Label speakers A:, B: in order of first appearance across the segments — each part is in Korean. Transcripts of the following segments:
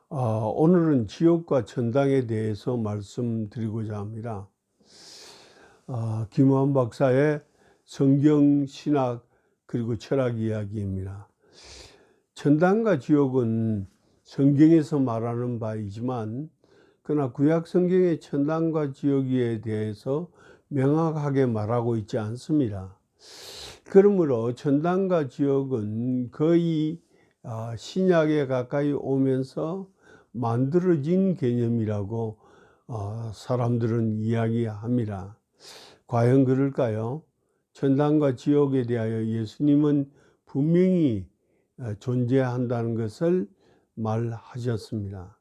A: 오늘은 지옥과 천당에 대해서 말씀드리고자 합니다. 김호환 박사의 성경, 신학, 그리고 철학 이야기입니다. 천당과 지옥은 성경에서 말하는 바이지만 그러나 구약 성경의 천당과 지옥에 대해서 명확하게 말하고 있지 않습니다. 그러므로 천당과 지옥은 거의 신약에 가까이 오면서 만들어진 개념이라고 사람들은 이야기합니다. 과연 그럴까요? 천당과 지옥에 대하여 예수님은 분명히 존재한다는 것을 말하셨습니다.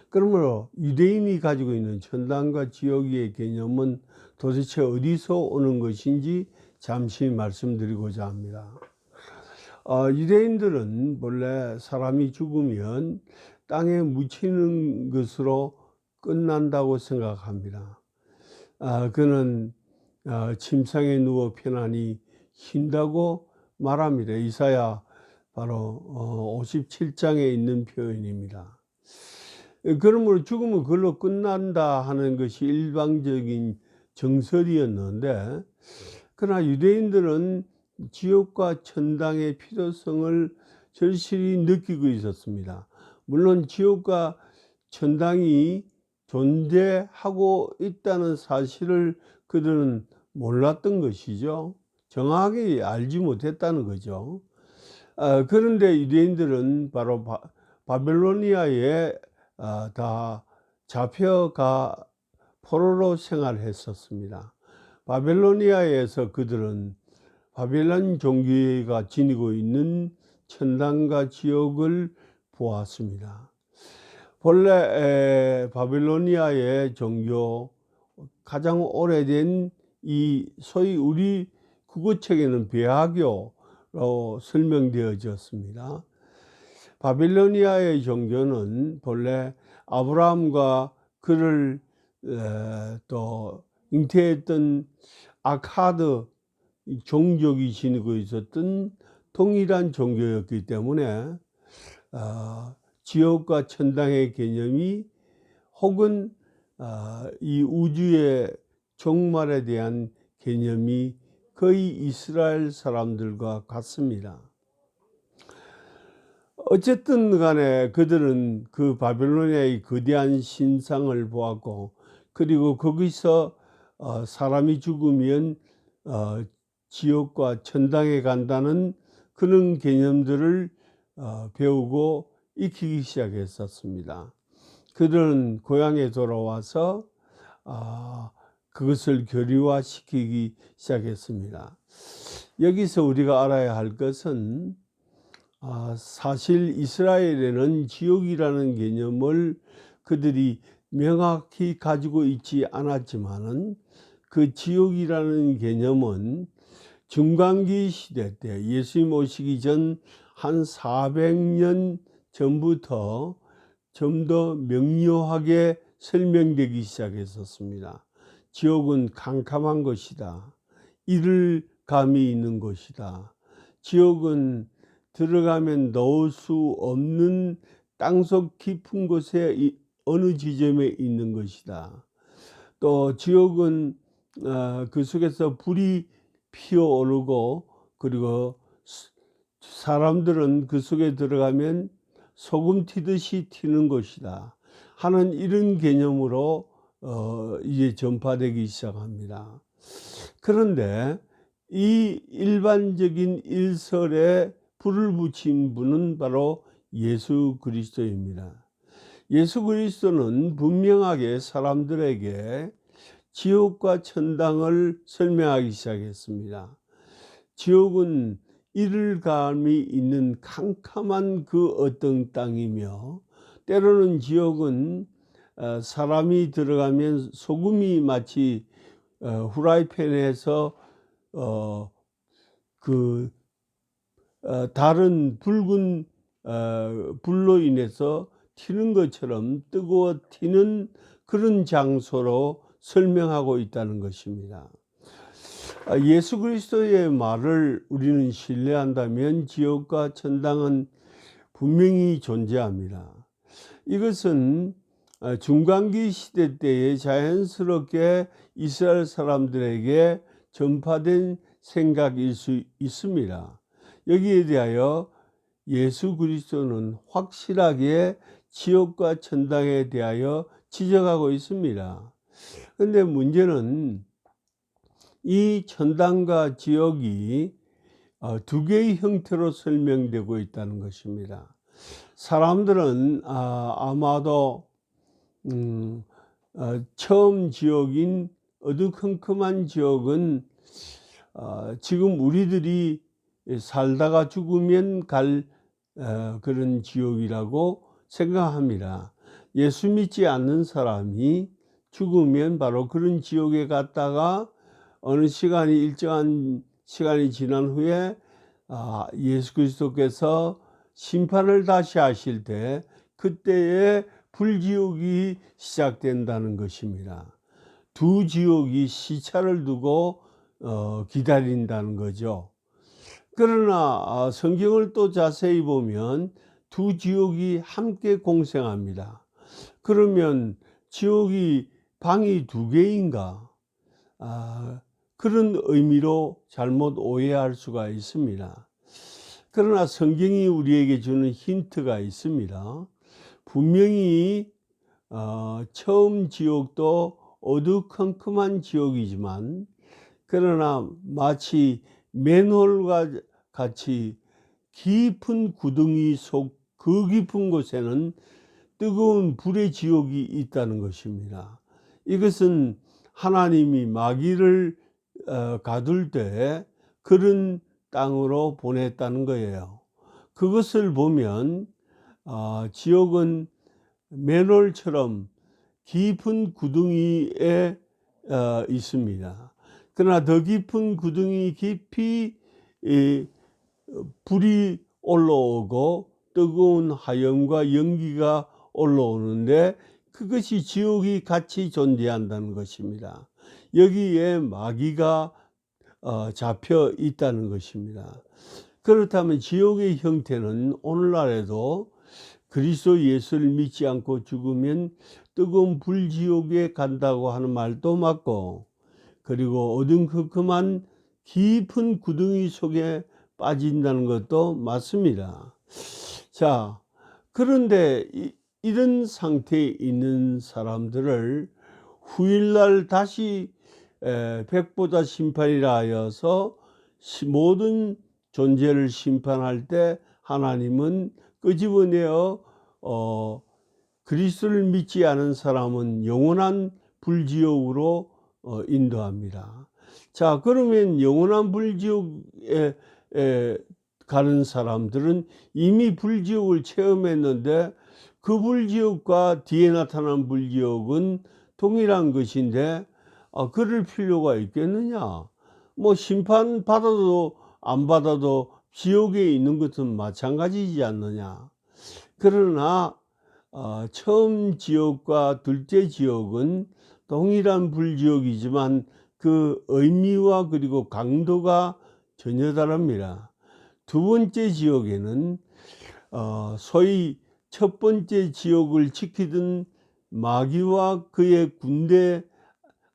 A: 그러므로 유대인이 가지고 있는 천당과 지옥의 개념은 도대체 어디서 오는 것인지 잠시 말씀드리고자 합니다. 유대인들은 본래 사람이 죽으면 땅에 묻히는 것으로 끝난다고 생각합니다. 그는 침상에 누워 편안히 쉰다고 말합니다. 이사야 바로 57장에 있는 표현입니다. 그러므로 죽으면 그걸로 끝난다 하는 것이 일반적인 정설이었는데, 그러나 유대인들은 지옥과 천당의 필요성을 절실히 느끼고 있었습니다. 물론 지옥과 천당이 존재하고 있다는 사실을 그들은 몰랐던 것이죠. 정확하게 알지 못했다는 거죠. 그런데 유대인들은 바로 바벨로니아에 다 잡혀가 포로로 생활했었습니다. 바벨로니아에서 그들은 바벨론 종교가 지니고 있는 천당과 지옥을 보았습니다. 본래 바벨로니아의 종교 가장 오래된 이 소위 우리 국어책에는 배하교로 설명되어졌습니다. 바빌로니아의 종교는 본래 아브라함과 그를 또 잉태했던 아카드 종족이 지니고 있었던 동일한 종교였기 때문에 지옥과 천당의 개념이 혹은 이 우주의 종말에 대한 개념이 거의 이스라엘 사람들과 같습니다. 어쨌든 간에 그들은 그 바벨로니아의 거대한 신상을 보았고, 그리고 거기서 사람이 죽으면 지옥과 천당에 간다는 그런 개념들을 배우고 익히기 시작했었습니다. 그들은 고향에 돌아와서 그것을 교류화시키기 시작했습니다. 여기서 우리가 알아야 할 것은 사실 이스라엘에는 지옥이라는 개념을 그들이 명확히 가지고 있지 않았지만은 그 지옥이라는 개념은 중간기 시대 때 예수님 오시기 전 한 400년 전부터 좀 더 명료하게 설명되기 시작했었습니다. 지옥은 캄캄한 것이다. 이를 감이 있는 곳이다. 지옥은 들어가면 넣을 수 없는 땅속 깊은 곳에 어느 지점에 있는 것이다. 또 지옥은 그 속에서 불이 피어오르고, 그리고 사람들은 그 속에 들어가면 소금 튀듯이 튀는 것이다 하는 이런 개념으로 이제 전파되기 시작합니다. 그런데 이 일반적인 일설에 불을 붙인 분은 바로 예수 그리스도입니다. 예수 그리스도는 분명하게 사람들에게 지옥과 천당을 설명하기 시작했습니다. 지옥은 이를 감이 있는 캄캄한 그 어떤 땅이며, 때로는 지옥은 사람이 들어가면 소금이 마치 후라이팬에서 다른 붉은 불로 인해서 튀는 것처럼 뜨거워 튀는 그런 장소로 설명하고 있다는 것입니다. 예수 그리스도의 말을 우리는 신뢰한다면 지옥과 천당은 분명히 존재합니다. 이것은 중간기 시대 때에 자연스럽게 이스라엘 사람들에게 전파된 생각일 수 있습니다. 여기에 대하여 예수 그리스도는 확실하게 지옥과 천당에 대하여 지적하고 있습니다. 그런데 문제는 이 천당과 지옥이 두 개의 형태로 설명되고 있다는 것입니다. 사람들은 아마도 처음 지옥인 어두컴컴한 지옥은 지금 우리들이 살다가 죽으면 갈 그런 지옥이라고 생각합니다. 예수 믿지 않는 사람이 죽으면 바로 그런 지옥에 갔다가 어느 시간이 일정한 시간이 지난 후에 예수 그리스도께서 심판을 다시 하실 때 그때에 불지옥이 시작된다는 것입니다. 두 지옥이 시차를 두고 기다린다는 거죠. 그러나 성경을 또 자세히 보면 두 지옥이 함께 공생합니다. 그러면 지옥이 방이 두 개인가? 그런 의미로 잘못 오해할 수가 있습니다. 그러나 성경이 우리에게 주는 힌트가 있습니다. 분명히 처음 지옥도 어두컴컴한 지옥이지만 그러나 마치 맨홀과 같이 깊은 구덩이 속 그 깊은 곳에는 뜨거운 불의 지옥이 있다는 것입니다. 이것은 하나님이 마귀를 가둘 때 그런 땅으로 보냈다는 거예요. 그것을 보면 지옥은 맨홀처럼 깊은 구덩이에 있습니다. 그러나 더 깊은 구덩이 깊이 불이 올라오고 뜨거운 화염과 연기가 올라오는데 그것이 지옥이 같이 존재한다는 것입니다. 여기에 마귀가 잡혀 있다는 것입니다. 그렇다면 지옥의 형태는 오늘날에도 그리스도 예수를 믿지 않고 죽으면 뜨거운 불지옥에 간다고 하는 말도 맞고, 그리고 어두컴컴한 깊은 구덩이 속에 빠진다는 것도 맞습니다. 자, 그런데 이런 상태에 있는 사람들을 후일날 다시 백보자 심판이라 하여서 모든 존재를 심판할 때 하나님은 끄집어내어 그리스도를 믿지 않은 사람은 영원한 불지옥으로 인도합니다. 자, 그러면 영원한 불지옥에 가는 사람들은 이미 불지옥을 체험했는데 그 불지옥과 뒤에 나타난 불지옥은 동일한 것인데 그럴 필요가 있겠느냐? 뭐 심판 받아도 안 받아도 지옥에 있는 것은 마찬가지지 않느냐? 그러나 처음 지옥과 둘째 지옥은 동일한 불지옥이지만 그 의미와 그리고 강도가 전혀 다릅니다. 두 번째 지옥에는 소위 첫 번째 지옥을 지키던 마귀와 그의 군대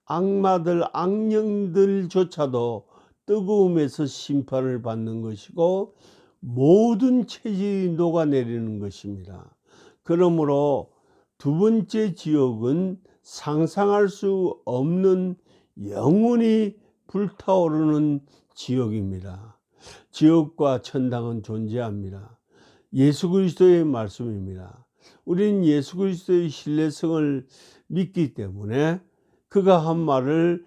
A: 악마들, 악령들조차도 뜨거움에서 심판을 받는 것이고 모든 체질이 녹아내리는 것입니다. 그러므로 두 번째 지옥은 상상할 수 없는 영원히 불타오르는 지옥입니다. 지옥과 천당은 존재합니다. 예수 그리스도의 말씀입니다. 우리는 예수 그리스도의 신뢰성을 믿기 때문에 그가 한 말을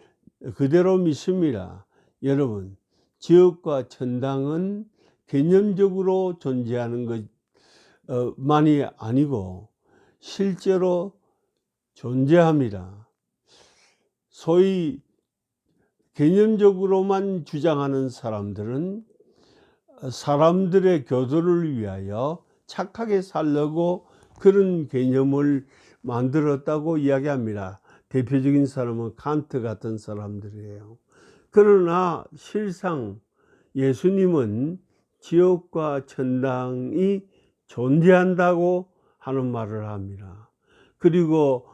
A: 그대로 믿습니다. 여러분, 지옥과 천당은 개념적으로 존재하는 것만이 아니고 실제로 존재합니다. 소위 개념적으로만 주장하는 사람들은 사람들의 교도를 위하여 착하게 살려고 그런 개념을 만들었다고 이야기합니다. 대표적인 사람은 칸트 같은 사람들이에요. 그러나 실상 예수님은 지옥과 천당이 존재한다고 하는 말을 합니다. 그리고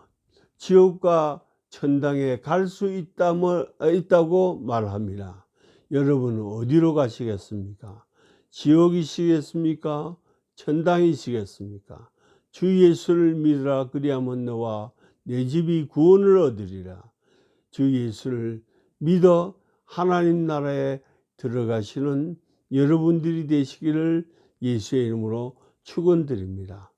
A: 지옥과 천당에 갈 수 있다고 말합니다. 여러분은 어디로 가시겠습니까? 지옥이시겠습니까? 천당이시겠습니까? 주 예수를 믿으라. 그리하면 너와 내 집이 구원을 얻으리라. 주 예수를 믿어 하나님 나라에 들어가시는 여러분들이 되시기를 예수의 이름으로 축원드립니다.